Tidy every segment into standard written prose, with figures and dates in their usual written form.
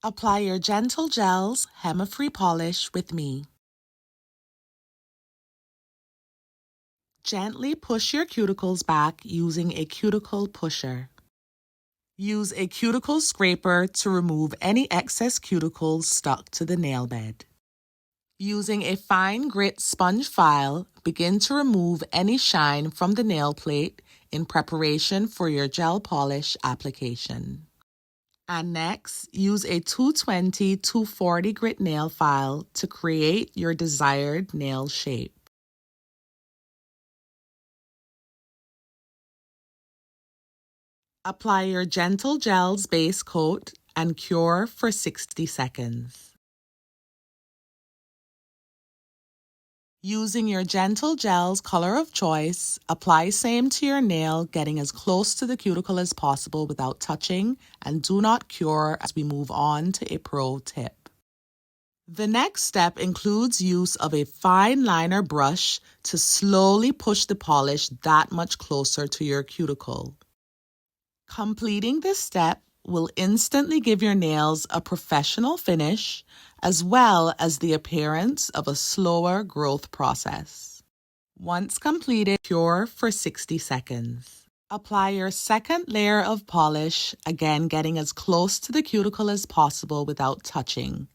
Apply your gentle gels, Hema-free polish with me. Gently push your cuticles back using a cuticle pusher. Use a cuticle scraper to remove any excess cuticles stuck to the nail bed. Using a fine grit sponge file, begin to remove any shine from the nail plate in preparation for your gel polish application. And next, use a 220-240 grit nail file to create your desired nail shape. Apply your gentle gels base coat and cure for 60 seconds. Using your gentle gels color of choice, apply same to your nail, getting as close to the cuticle as possible without touching, and do not cure as we move on to a pro tip. The next step includes use of a fine liner brush to slowly push the polish that much closer to your cuticle. Completing this step will instantly give your nails a professional finish as well as the appearance of a slower growth process. Once completed, cure for 60 seconds. Apply your second layer of polish, again getting as close to the cuticle as possible without touching.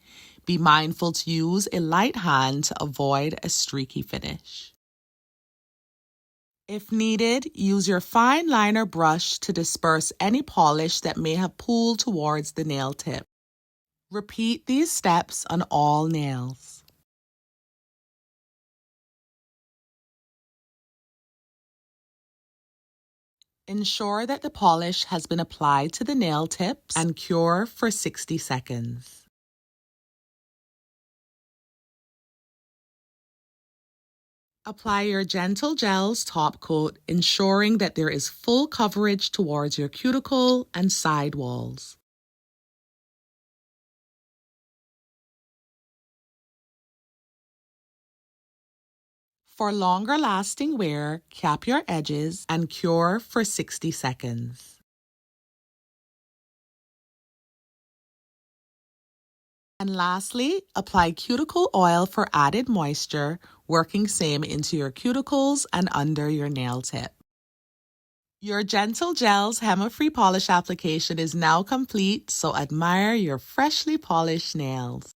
Be mindful to use a light hand to avoid a streaky finish. If needed, use your fine liner brush to disperse any polish that may have pooled towards the nail tip. Repeat these steps on all nails. Ensure that the polish has been applied to the nail tips and cure for 60 seconds. Apply your gentle gels top coat, ensuring that there is full coverage towards your cuticle and side walls. For longer lasting wear, cap your edges and cure for 60 seconds. And lastly, apply cuticle oil for added moisture, working same into your cuticles and under your nail tip. Your Gentle Gels Hema-free polish application is now complete, so admire your freshly polished nails.